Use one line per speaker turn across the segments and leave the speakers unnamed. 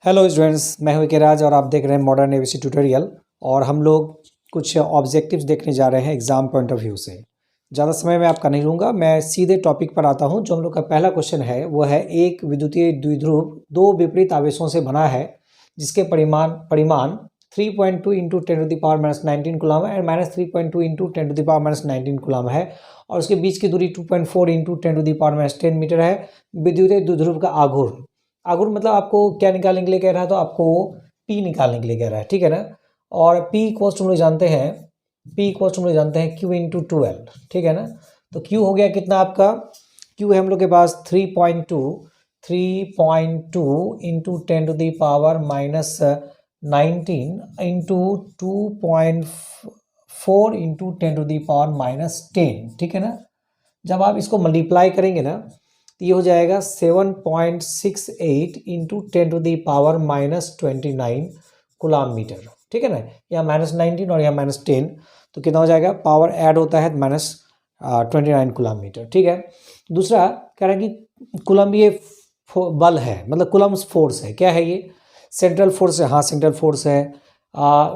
Hello students, मैं हूं केराज और आप देख रहे हैं मॉडर्न एबीसी ट्यूटोरियल। और हम लोग कुछ ऑब्जेक्टिव्स देखने जा रहे हैं एग्जाम पॉइंट ऑफ व्यू से। ज़्यादा समय मैं आपका नहीं लूँगा, मैं सीधे टॉपिक पर आता हूं। जो हम लोग का पहला क्वेश्चन है वो है, एक विद्युतीय द्विध्रुव दो विपरीत आवेशों से बना है जिसके परिमाण 3.2 into 10⁻⁻19 coulomb and -3.2 into 10⁻⁻19 coulomb है, और उसके बीच की दूरी 2.4 इंटू 10⁻10 मीटर है। विद्युतीय द्विध्रुव का आघूर्ण, आघूर्ण मतलब आपको क्या निकालने के लिए कह रहा है, तो आपको P निकालने के लिए कह रहा है, ठीक है ना। और P कोस्ट हम लोग जानते हैं, Q इंटू 12, ठीक है ना। तो Q हो गया कितना आपका, Q है हम लोग के पास 3.2 इंटू 10⁻⁻19 इंटू 2.4 इंटू 10⁻⁻10, ठीक है ना। जब आप इसको मल्टीप्लाई करेंगे ना तो ये हो जाएगा 7.68 इंटू 10⁻⁻29 कूलम मीटर, ठीक है ना। यहाँ -19 और यहाँ -10, तो कितना हो जाएगा, पावर ऐड होता है -29 कूलम मीटर, ठीक है। दूसरा कह रहा है कि कूलम ये बल है, मतलब कूलम्स फोर्स है। क्या है ये, सेंट्रल फोर्स है। हाँ, सेंट्रल फोर्स है।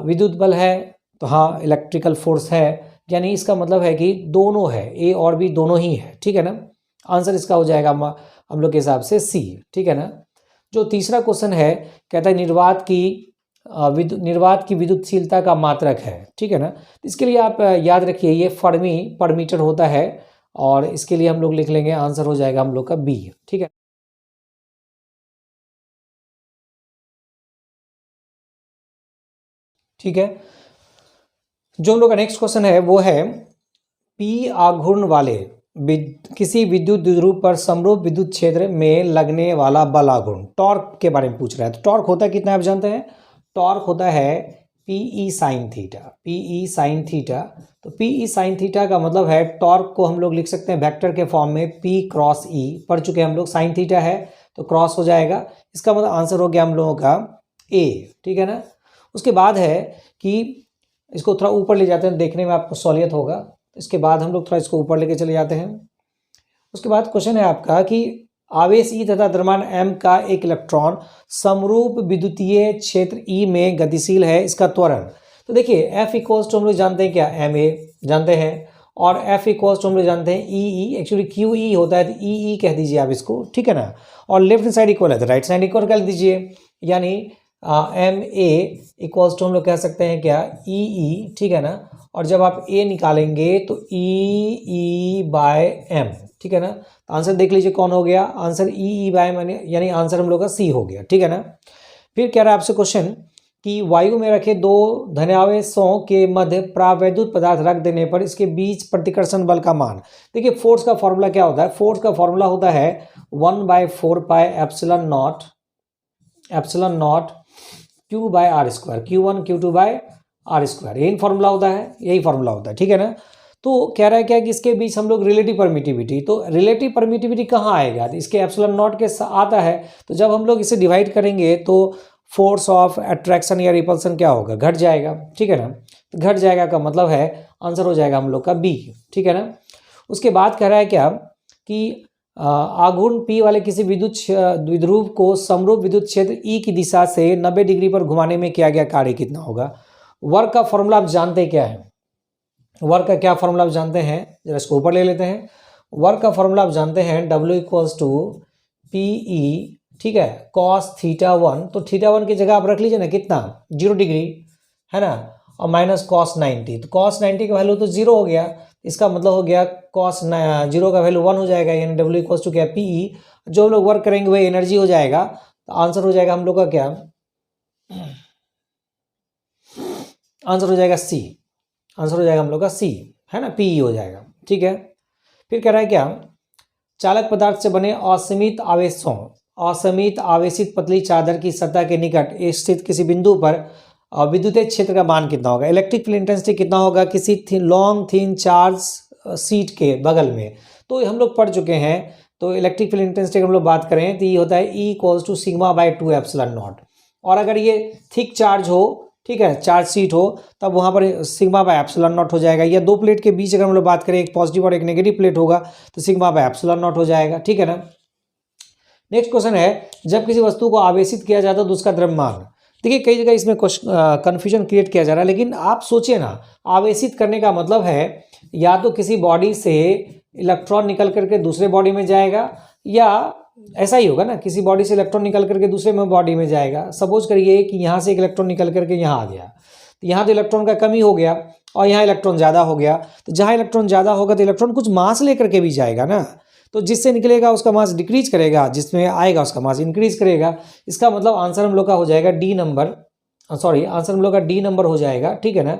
विद्युत बल है, तो हाँ इलेक्ट्रिकल फोर्स है। यानी इसका मतलब है कि दोनों है, ए और बी दोनों ही है, ठीक है ना। आंसर इसका हो जाएगा हम लोग के हिसाब से सी, ठीक है ना। जो तीसरा क्वेश्चन है, कहता है निर्वात की विद्युतशीलता का मात्रक है, ठीक है ना। इसके लिए आप याद रखिए, ये फर्मी पर मीटर होता है, और इसके लिए हम लोग लिख लेंगे, आंसर हो जाएगा हम लोग का बी, ठीक है। ठीक है, जो हम लोग का नेक्स्ट क्वेश्चन है वो है, पी आघूर्ण वाले किसी विद्युत द्विध्रुव पर समरूप विद्युत क्षेत्र में लगने वाला बल आघूर्ण, टॉर्क के बारे में पूछ रहा है। तो टॉर्क होता है कितना, आप जानते हैं, टॉर्क होता है PE sine theta, PE sine theta. तो पीई साइन थीटा का मतलब है, टॉर्क को हम लोग लिख सकते हैं वेक्टर के फॉर्म में पी क्रॉस ई, पढ़ चुके हैं हम लोग। साइन थीटा है तो क्रॉस हो जाएगा, इसका मतलब आंसर हो गया हम लोगों का ए, ठीक है ना। उसके बाद है कि इसको थोड़ा ऊपर ले जाते हैं, देखने में आपको सहूलियत होगा। इसके बाद हम लोग थोड़ा इसको ऊपर लेके चले जाते हैं। उसके बाद क्वेश्चन है आपका कि आवेश E तथा द्रव्यमान M का एक इलेक्ट्रॉन समरूप विद्युतीय क्षेत्र E में गतिशील है, इसका त्वरण। तो देखिए F इक्वल्स टू हम लोग जानते हैं क्या, ma जानते हैं, और F इक्वल्स टू हम लोग जानते हैं EE, एक्चुअली QE होता है, तो EE कह दीजिए आप इसको, ठीक है ना। और लेफ्ट साइड इक्वल है तो राइट साइड इक्वल कर दीजिए, यानी MA इक्वल्स टू हम लोग कह सकते हैं क्या, EE, ठीक है ना। और जब आप A निकालेंगे तो EE/M, ठीक है ना। तो आंसर देख लीजिए कौन हो गया, आंसर EE/M, यानी आंसर हम लोग का सी हो गया, ठीक है ना। फिर कह रहा है आपसे क्वेश्चन कि वायु में रखे दो धनावेशों के मध्य प्रावैद्युत पदार्थ रख देने पर इसके बीच प्रतिकर्षण बल का मान। देखिए फोर्स का फॉर्मूला क्या होता है, फोर्स का फॉर्मूला होता है 1/4 epsilon not Q/r², Q1 Q2/r², यही फॉर्मूला होता है, यही फॉर्मूला होता है, ठीक है ना। तो कह रहा है क्या कि इसके बीच हम लोग रिलेटिव परमिटिविटी, तो रिलेटिव परमिटिविटी कहाँ आएगा, तो इसके एप्सिलॉन नॉट के आता है। तो जब हम लोग इसे डिवाइड करेंगे तो फोर्स ऑफ अट्रैक्शन या रिपल्सन क्या होगा, घट जाएगा, ठीक है ना। तो घट जाएगा का मतलब है आंसर हो जाएगा हम लोग का बी, ठीक है ना। उसके बाद कह रहा है क्या कि आघूर्ण P वाले किसी विद्युत द्विध्रुव को समरूप विद्युत क्षेत्र E की दिशा से 90 डिग्री पर घुमाने में किया गया कार्य कितना होगा। वर्क का फॉर्मूला आप जानते हैं क्या है, वर्क का क्या फॉर्मूला आप जानते हैं, जरा इसको ऊपर ले लेते हैं। वर्क का फॉर्मूला आप जानते हैं W इक्वल्स टू PE, ठीक है, cos θ1। तो θ1 की जगह आप रख लीजिए ना कितना, 0 डिग्री, है ना, और माइनस cos 90, तो cos 90 का वैल्यू तो 0 हो गया, इसका मतलब हो गया cos 0 का वैल्यू 1 हो जाएगा, यानी W इक्वल्स टू क्या, PE। जो हम लोग वर्क करेंगे वही एनर्जी हो जाएगा, तो आंसर हो जाएगा हम लोग का क्या, आंसर हो जाएगा सी, आंसर हो जाएगा हम लोग का सी, है ना, PE हो जाएगा, ठीक है। फिर कह रहा है क्या, चालक पदार्थ से बने असीमित आवेशित पतली चादर की सतह के निकट स्थित किसी बिंदु पर विद्युतीय क्षेत्र का मान कितना होगा, इलेक्ट्रिक फील्ड इंटेंसिटी कितना होगा किसी लॉन्ग थिन चार्ज सीट के बगल में। तो हम लोग पढ़ चुके हैं, तो इलेक्ट्रिक फील्ड इंटेंसिटी हम लोग बात करें तो ये होता है E equals to σ/2 epsilon naught. और अगर ये थिक चार्ज हो, ठीक है, चार्ज सीट हो, तब वहाँ पर σ/एप्सिलॉन नॉट हो जाएगा। या दो प्लेट के बीच अगर हम लोग बात करें, एक पॉजिटिव और एक नेगेटिव प्लेट होगा, तो σ/एप्सिलॉन नॉट हो जाएगा, ठीक है ना। नेक्स्ट क्वेश्चन है, जब किसी वस्तु को आवेशित किया जाता है तो उसका द्रव्यमान। देखिए कई जगह इसमें कन्फ्यूजन क्रिएट किया जा रहा है, लेकिन आप सोचिए ना, आवेशित करने का मतलब है या तो किसी बॉडी से इलेक्ट्रॉन निकल करके दूसरे बॉडी में जाएगा, या ऐसा ही होगा ना, किसी बॉडी से इलेक्ट्रॉन निकल करके दूसरे में बॉडी में जाएगा। सपोज करिए कि यहाँ से एक इलेक्ट्रॉन निकल करके यहाँ आ गया, तो यहाँ तो इलेक्ट्रॉन का कमी हो गया और यहाँ इलेक्ट्रॉन ज़्यादा हो गया। तो जहाँ इलेक्ट्रॉन ज़्यादा होगा तो इलेक्ट्रॉन कुछ मास लेकर के भी जाएगा ना, तो जिससे निकलेगा उसका मास डिक्रीज करेगा, जिसमें आएगा उसका मास इंक्रीज करेगा। इसका मतलब आंसर हम लोग का हो जाएगा डी नंबर, आंसर हम लोग का डी नंबर हो जाएगा, ठीक है ना,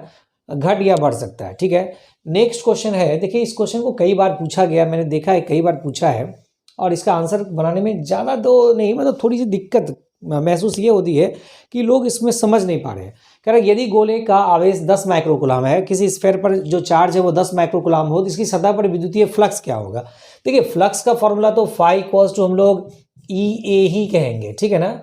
घट या बढ़ सकता है, ठीक है। नेक्स्ट क्वेश्चन है, देखिए इस क्वेश्चन को कई बार पूछा गया, मैंने देखा है कई बार पूछा है, और इसका आंसर बनाने में ज़्यादा तो नहीं, मतलब थोड़ी सी दिक्कत महसूस ये होती है कि लोग इसमें समझ नहीं पा रहे हैं। कह रहे यदि गोले का आवेश 10 माइक्रोकुलाम है, किसी स्फेयर पर जो चार्ज है वो 10 माइक्रोकुलाम हो, तो इसकी सतह पर विद्युतीय फ्लक्स क्या होगा। देखिए फ्लक्स का फॉर्मूला तो फाई इक्वल्स टू हम लोग ई ए ही कहेंगे, ठीक है ना,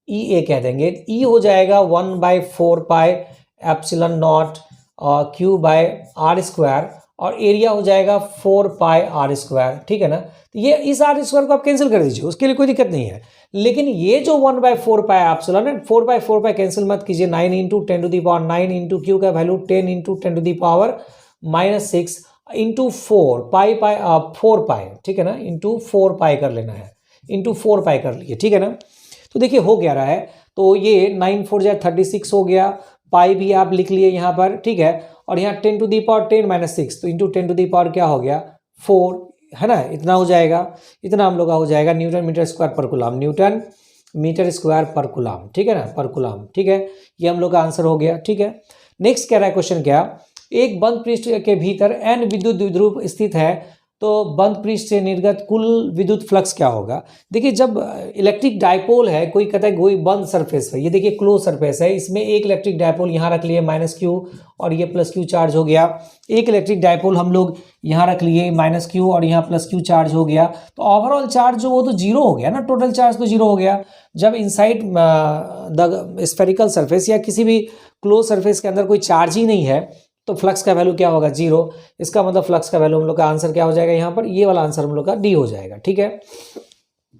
ई ए कह देंगे। ई हो जाएगा 1/4 pi epsilon naught q by r square, और एरिया हो जाएगा 4 पाई आर स्क्वायर, ठीक है ना। तो ये इस आर स्क्वायर को आप कैंसिल कर दीजिए, उसके लिए कोई दिक्कत नहीं है। लेकिन ये जो 1/4 पाई एप्सिलॉन है, 4/4 पाई कैंसिल मत कीजिए, 9 इंटू 10⁻⁹ इंटू क्यू का वैल्यू 10 इंटू 10⁻⁻6 इंटू 4 पाई, ठीक है ना, इंटू 4 पाई कर लेना है, इंटू 4 पाई कर लिए, ठीक है ना। तो देखिए हो क्या रहा है, तो ये 9 4 जा 36 हो गया, पाई भी आप लिख लिए यहाँ पर, ठीक है, और यहाँ 10⁻10⁻6, तो इंटू 10 क्या हो गया 4, है ना, इतना हो जाएगा, इतना हम लोग का हो जाएगा न्यूटन मीटर स्क्वायर पर कूलम, न्यूटन मीटर स्क्वायर पर कूलम, ठीक है ना, पर कूलम, ठीक है। ये हम लोग का आंसर हो गया, ठीक है। नेक्स्ट कह रहा है क्वेश्चन क्या, एक बंद पृष्ठ के भीतर n विद्युत द्विध्रुव स्थित है, तो बंद पृष्ठ से निर्गत कुल विद्युत फ्लक्स क्या होगा। देखिए जब इलेक्ट्रिक डायपोल है, कोई कहता है कोई बंद सरफेस है, ये देखिए क्लोज सरफेस है, इसमें एक इलेक्ट्रिक डायपोल यहाँ रख लिए -q और ये +q चार्ज हो गया, एक इलेक्ट्रिक डायपोल हम लोग यहाँ रख लिए -q और यहाँ +q चार्ज हो गया, तो ओवरऑल चार्ज जो वो तो जीरो हो गया ना, टोटल चार्ज तो जीरो हो गया। जब इनसाइड द स्फेरिकल सरफेस या किसी भी क्लोज सरफेस के अंदर कोई चार्ज ही नहीं है, तो फ्लक्स का वैल्यू क्या होगा 0। इसका मतलब फ्लक्स का वैल्यू हम लोग का आंसर क्या हो जाएगा यहाँ पर, ये वाला आंसर हम लोग का डी हो जाएगा, ठीक है।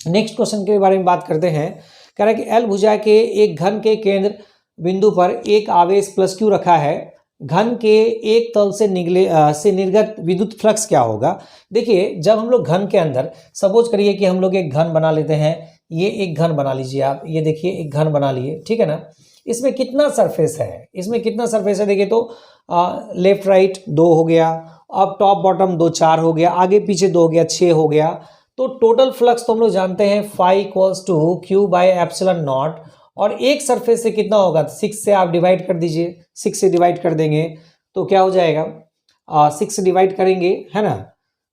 नेक्स्ट क्वेश्चन के बारे में बात करते हैं। कह रहा है कि एल भुजा के एक घन के केंद्र बिंदु पर एक आवेश +q रखा है, घन के एक तल से निर्गत विद्युत फ्लक्स क्या होगा। देखिए जब हम लोग घन के अंदर, सपोज करिए कि हम लोग एक घन बना लेते हैं, ये एक घन बना लीजिए आप, ये देखिए एक घन बना लिए, ठीक है ना। इसमें कितना सरफेस है, इसमें कितना सरफेस है, देखिए तो लेफ्ट राइट 2 हो गया, अब टॉप बॉटम 2 4 हो गया, आगे पीछे 2 हो गया 6 हो गया। तो टोटल फ्लक्स तो हम लोग जानते हैं phi equals to q by epsilon naught, और एक सरफेस से कितना होगा, 6 से आप डिवाइड कर दीजिए, 6 से डिवाइड कर देंगे तो क्या हो जाएगा, 6 से डिवाइड करेंगे, है ना,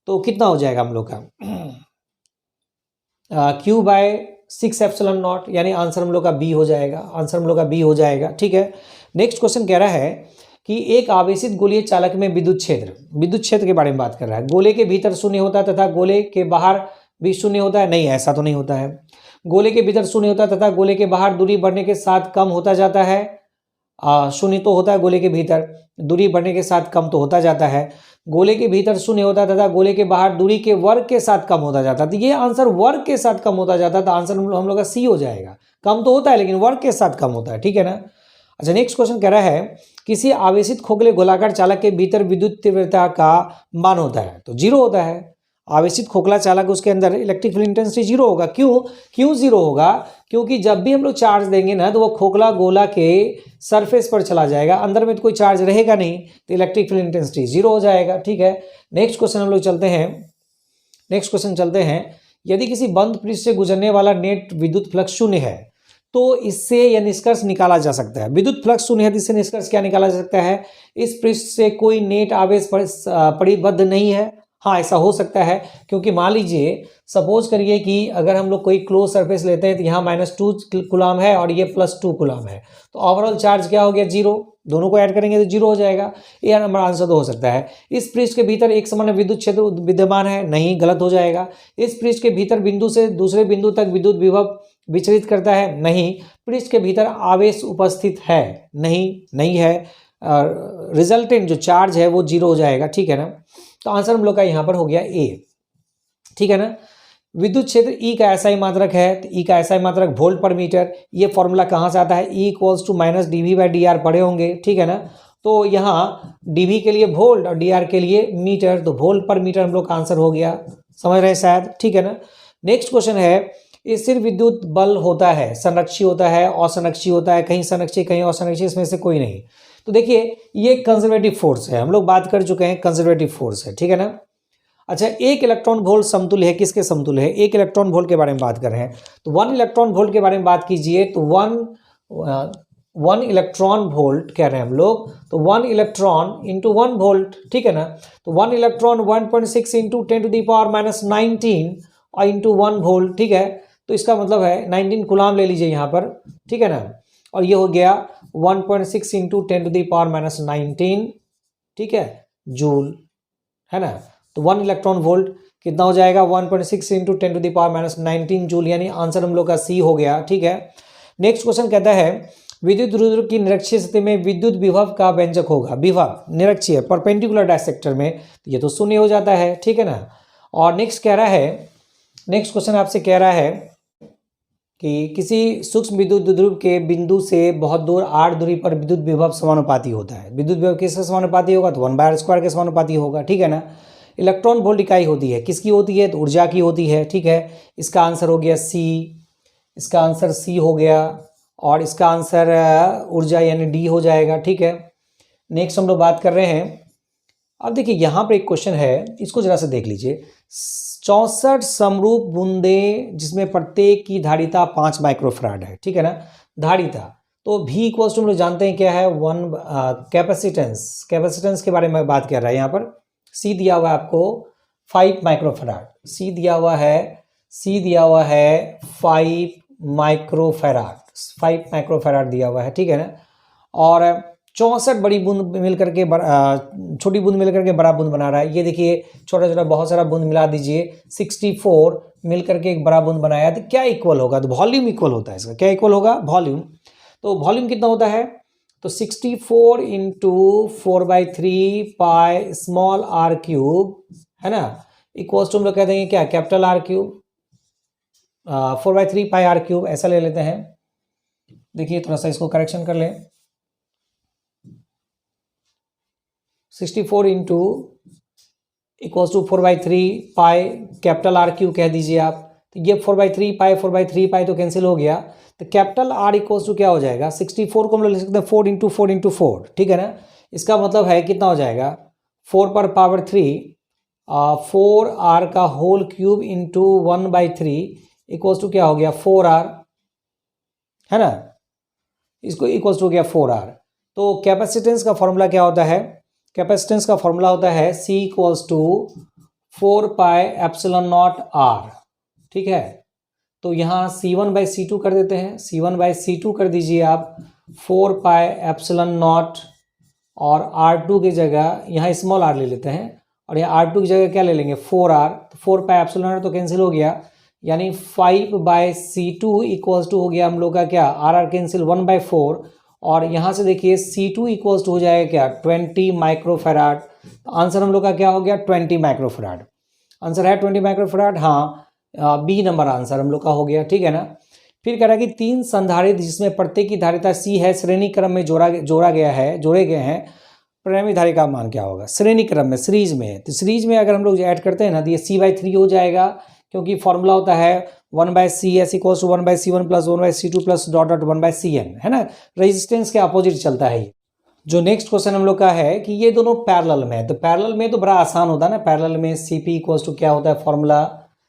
तो कितना हो जाएगा हम लोग का क्यू बाय 6 एप्सिलॉन नॉट, यानी आंसर हम लोग का बी हो जाएगा, आंसर हम लोग का बी हो जाएगा, ठीक है। नेक्स्ट क्वेश्चन कह रहा है कि एक आवेशित गोलीय चालक में विद्युत क्षेत्र के बारे में बात कर रहा है। गोले के भीतर शून्य होता है तथा गोले के बाहर भी शून्य होता है, नहीं ऐसा तो नहीं होता है। गोले के भीतर शून्य होता है तथा गोले के बाहर दूरी बढ़ने के साथ कम होता जाता है। शून्य तो होता है गोले के भीतर, दूरी बढ़ने के साथ कम तो होता जाता है। गोले के भीतर शून्य होता है तथा गोले के बाहर दूरी के वर्ग के साथ कम होता जाता है, तो ये आंसर वर्ग के साथ कम होता जाता है, तो आंसर हम लोग का सी हो जाएगा। कम तो होता है लेकिन वर्ग के साथ कम होता है, ठीक है ना। अच्छा नेक्स्ट क्वेश्चन कह रहा है किसी आवेशित खोखले गोलाकार चालक के भीतर विद्युत तीव्रता का मान होता है, तो 0 होता है। आवेशित खोखला चालक उसके अंदर इलेक्ट्रिक फील्ड इंटेंसिटी 0 होगा। क्यों 0 होगा, क्योंकि जब भी हम लोग चार्ज देंगे ना तो वो खोखला गोला के सरफेस पर चला जाएगा, अंदर में तो कोई चार्ज रहेगा नहीं, तो इलेक्ट्रिक फील्ड इंटेंसिटी 0 हो जाएगा, ठीक है। नेक्स्ट क्वेश्चन हम लोग चलते हैं। यदि किसी बंद पृष्ठ से गुजरने वाला नेट विद्युत फ्लक्स 0 है, तो इससे यह निष्कर्ष निकाला जा सकता है, विद्युत फ्लक्स 0 है तो इससे निष्कर्ष क्या निकाला जा सकता है, इस पृष्ठ से कोई नेट आवेश परिबद्ध नहीं है। हाँ ऐसा हो सकता है, क्योंकि मान लीजिए सपोज करिए कि अगर हम लोग कोई क्लोज सरफेस लेते हैं तो यहाँ -2 कूलम है और ये +2 कूलम है, तो ओवरऑल चार्ज क्या हो गया 0, दोनों को ऐड करेंगे तो 0 हो जाएगा। ये हमारा आंसर तो हो सकता है। इस पृष्ठ के भीतर एक समान विद्युत क्षेत्र विद्यमान है, नहीं, गलत हो जाएगा। इस पृष्ठ के भीतर बिंदु से दूसरे बिंदु तक विद्युत विभव विचलित करता है, नहीं। पृष्ठ के भीतर आवेश उपस्थित है, नहीं है। रिजल्टेंट जो चार्ज है वो 0 हो जाएगा, ठीक है ना। तो आंसर हम लोग का यहाँ पर हो गया ए, ठीक है ना। विद्युत क्षेत्र ई का एसआई मात्रक है, तो ई का एसआई मात्रक वोल्ट पर मीटर। ये फॉर्मूला कहाँ से आता है, E equals to minus d V by d r पढ़े होंगे, ठीक है ना। तो यहाँ डीवी के लिए वोल्ट और डी आर के लिए मीटर, तो वोल्ट पर मीटर हम लोग का आंसर हो गया, समझ रहे हैं शायद, ठीक है ना। नेक्स्ट क्वेश्चन है, स्थिर विद्युत बल होता है, संरक्षी होता है, असंरक्षी होता है, कहीं संरक्षी कहीं असंरक्षी, इसमें से कोई नहीं। तो देखिए ये कंजर्वेटिव फोर्स है, हम लोग बात कर चुके हैं, कंजर्वेटिव फोर्स है, ठीक है ना। अच्छा, एक इलेक्ट्रॉन वोल्ट समतुल्य है, किसके समतुल्य है, एक इलेक्ट्रॉन वोल्ट के बारे में बात कर रहे हैं। तो 1 इलेक्ट्रॉन वोल्ट के बारे में बात कीजिए, तो 1 इलेक्ट्रॉन वोल्ट कह रहे हैं हम लोग, तो 1 इलेक्ट्रॉन इंटू 1 वोल्ट, ठीक है ना। तो 1 इलेक्ट्रॉन 1.6 इंटू 10⁻⁻19 और इंटू 1 वोल्ट, ठीक है। तो इसका मतलब है 19 कूलाम ले लीजिए यहाँ पर, ठीक है ना। और ये हो गया 1.6 इंटू 10⁻⁻19, ठीक है, जूल, है ना। तो 1 इलेक्ट्रॉन वोल्ट कितना हो जाएगा, 1.6 इंटू 10⁻⁻19 जूल, यानी आंसर हम लोग का सी हो गया, ठीक है। नेक्स्ट क्वेश्चन कहता है, विद्युत द्विध्रुव की निरक्षीय स्थिति में विद्युत विभव का व्यंजक होगा, विभव निरक्षीय परपेंडिकुलर डायसेक्टर में, ये तो शून्य हो जाता है, ठीक है ना। और नेक्स्ट कह रहा है, नेक्स्ट क्वेश्चन आपसे कह रहा है कि किसी सूक्ष्म विद्युत द्विध्रुव के बिंदु से बहुत दूर r दूरी पर विद्युत विभव समानुपाती होता है। विद्युत विभव किसके समानुपाती होगा, तो 1/r² के समानुपाती होगा, ठीक है ना। इलेक्ट्रॉन वोल्ट इकाई होती है, किसकी होती है, तो ऊर्जा की होती है, ठीक है। इसका आंसर हो गया सी, इसका आंसर सी हो गया, और इसका आंसर ऊर्जा यानी डी हो जाएगा, ठीक है। नेक्स्ट हम लोग बात कर रहे हैं, अब देखिए यहाँ पर एक क्वेश्चन है, इसको जरा से देख लीजिए। 64 समरूप बूंदें जिसमें प्रत्येक की धारिता 5 माइक्रोफैराड है, ठीक है ना, धारिता। तो भी इक्वल्स टू हम लोग जानते हैं क्या है, 1 कैपेसिटेंस, कैपेसिटेंस के बारे में बात कर रहा है यहाँ पर। सी दिया हुआ है आपको 5 माइक्रोफैराड, सी दिया हुआ है, सी दिया हुआ है 5 माइक्रोफैराड, 5 माइक्रोफैराड दिया हुआ है, ठीक है ना। और 64 बड़ी बूंद मिल करके छोटी बूंद मिल करके बड़ा बूंद बना रहा है। ये देखिए छोटा छोटा बहुत सारा बूंद मिला दीजिए, 64 मिल करके एक बड़ा बूंद बनाया, तो क्या इक्वल होगा, तो वॉल्यूम इक्वल होता है इसका, क्या इक्वल होगा, वॉल्यूम। तो वॉल्यूम कितना होता है, तो 64 into 4/3 pi small r cube, है ना, इक्वल्स टू हम लोग कह देंगे क्या, कैपिटल R क्यूब, 4/3 पाई r क्यूब, ऐसा ले लेते हैं। देखिए थोड़ा सा इसको करेक्शन कर लें, 64 into equals to 4/3 pi capital R cube कह दीजिए आप। तो ये 4/3 पाई तो कैंसिल हो गया, तो कैपिटल R इक्वल्स टू क्या हो जाएगा, 64 को हम लोग लिख सकते हैं 4 इंटू 4 इंटू 4, ठीक है ना। इसका मतलब है कितना हो जाएगा, 4 पर पावर 3, 4r का whole cube into 1/3 equals to क्या हो गया, 4r, है ना, इसको इक्वल्स टू हो गया 4r। तो कैपेसिटेंस का फॉर्मूला क्या होता है, कैपेसिटेंस का फॉर्मूला होता है C equals to 4 pi epsilon naught R, ठीक है। तो यहाँ C1/C2 कर देते हैं, C1/C2 कर दीजिए आप, 4 पाई एप्सिलॉन नॉट, और R2 की जगह यहाँ स्मॉल r ले लेते हैं, और यहाँ R2 की जगह क्या ले लेंगे, 4r, तो 4 पाई एप्सिलॉन r तो कैंसिल हो गया, यानी 5/C2 इक्वल्स टू हो गया हम लोग का क्या, R कैंसिल 1/4, और यहाँ से देखिए C2 इक्वल्स टू हो जाएगा क्या, 20 माइक्रोफैराड। तो आंसर हम लोग का क्या हो गया, 20 माइक्रोफैराड, आंसर है 20 माइक्रोफैराड, हाँ, बी नंबर आंसर हम लोग का हो गया, ठीक है ना। फिर कह रहा है कि 3 संधारित्र जिसमें प्रत्येक की धारिता C है, श्रेणी क्रम में जोड़े गए हैं, परिणामी धारिता का मान क्या होगा, श्रेणी क्रम में, सीरीज में। तो सीरीज में अगर हम लोग ऐड करते हैं ना, तो ये C/3 हो जाएगा, क्योंकि फॉर्मूला होता है 1/CS equals to 1/C1 plus 1/C2 plus dot dot 1/CN, है ना, रेजिस्टेंस के अपोजिट चलता है। जो नेक्स्ट क्वेश्चन हम लोग का है कि ये दोनों पैरेलल में है, तो पैरेलल में तो बड़ा आसान होता है ना, पैरेलल में CP इक्वल्स टू क्या होता है, फॉर्मूला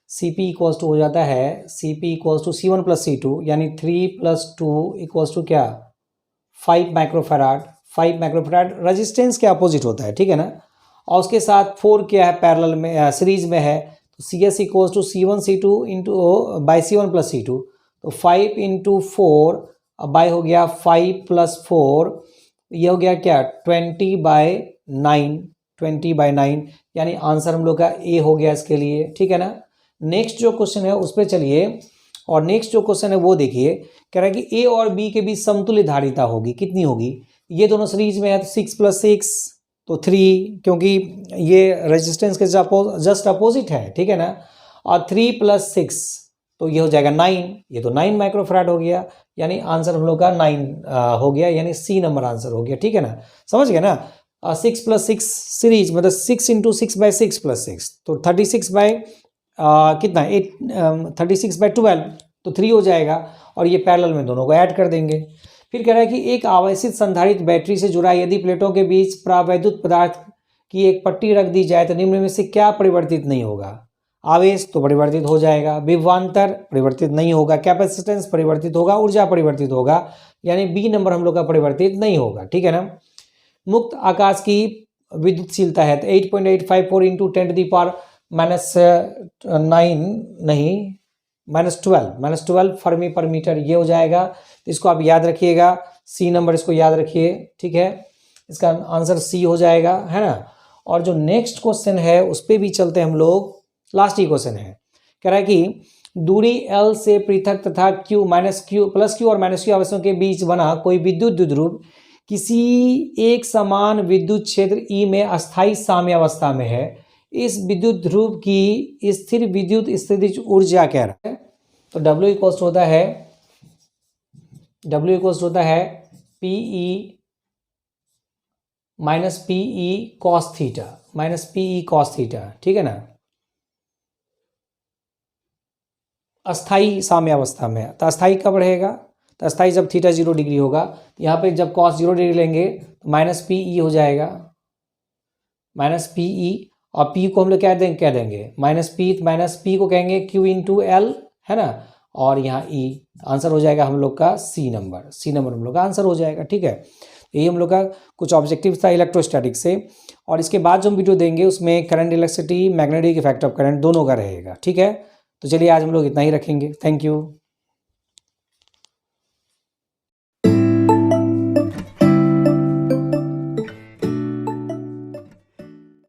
CP इक्वल्स टू हो जाता है CP equals to C1 plus C2, यानी 3 + 2 इक्वल्स टू क्या, 5 माइक्रोफैराड, 5 माइक्रोफैराड रेजिस्टेंस के अपोजिट होता है, ठीक है ना। और उसके साथ 4 क्या है, पैरेलल में सीरीज में है, तो CS equals to C1 C2 into by C1 plus C2, तो 5 इंटू 4 बाई हो गया 5 + 4, ये हो गया क्या, 20/9, 20/9, यानी आंसर हम लोग का ए हो गया इसके लिए, ठीक है ना। नेक्स्ट जो क्वेश्चन है उस पर चलिए, और नेक्स्ट जो क्वेश्चन है वो देखिए, कह रहा है कि ए और बी के बीच समतुल्य धारिता होगी, कितनी होगी, ये दोनों सीरीज में है, तो 6 + 6 तो 3, क्योंकि ये रेजिस्टेंस के जस्ट अपोजिट है, ठीक है ना। और 3 + 6 तो ये हो जाएगा 9, ये तो 9 माइक्रोफैराड हो गया, यानी आंसर हम लोग का 9 हो गया, यानी सी नंबर आंसर हो गया। ठीक है ना, समझ गए ना। 6 + 6 सीरीज मतलब 6 × 6/6 + 6 तो 36 कितना 8 36/12 तो 3 हो जाएगा, और ये पैरेलल में दोनों को ऐड कर देंगे। फिर कह रहा है कि एक आवेशित संधारित्र बैटरी से जुड़ा यदि प्लेटों के बीच प्रावैद्युत पदार्थ की एक पट्टी रख दी जाए तो निम्न में से क्या परिवर्तित नहीं होगा? आवेश तो परिवर्तित हो जाएगा, विभवांतर परिवर्तित नहीं होगा, कैपेसिटेंस परिवर्तित होगा, ऊर्जा परिवर्तित होगा, यानी बी नंबर हम लोग का परिवर्तित नहीं होगा। ठीक है ना। मुक्त आकाश की विद्युतशीलता है तो 8.854 × 10⁻⁻9 नहीं -12 फर्मी पर मीटर, ये हो जाएगा। तो इसको आप याद रखिएगा, सी नंबर इसको याद रखिए। ठीक है, इसका आंसर सी हो जाएगा, है ना। और जो नेक्स्ट क्वेश्चन है उस पर भी चलते हैं हम लोग, लास्ट ही क्वेश्चन है। कह रहा है कि दूरी L से पृथक तथा Q और -Q आवेशों के बीच बना कोई विद्युत द्विध्रुव किसी एक समान विद्युत क्षेत्र E में अस्थायी साम्यावस्था में है। इस विद्युत ध्रुव की स्थिर विद्युत स्थितिज ऊर्जा क्या है? तो W इक्वल्स होता है PE - PE cos थीटा, ठीक है ना, अस्थाई साम्यावस्था में। तो अस्थाई कब रहेगा? तो अस्थाई जब थीटा 0 डिग्री होगा। तो यहाँ पे जब cos 0 डिग्री लेंगे तो -PE हो जाएगा, -PE, और P को हम लोग क्या कह देंगे -P को कहेंगे Q × L, है ना, और यहाँ E आंसर हो जाएगा हम लोग का सी नंबर हम लोग का आंसर हो जाएगा। ठीक है, यही हम लोग का कुछ ऑब्जेक्टिव था इलेक्ट्रोस्टैटिक से। और इसके बाद जो हम वीडियो देंगे उसमें current electricity, magnetic effect of current दोनों का रहेगा। ठीक है, तो चलिए आज हम लोग इतना ही रखेंगे। Thank you.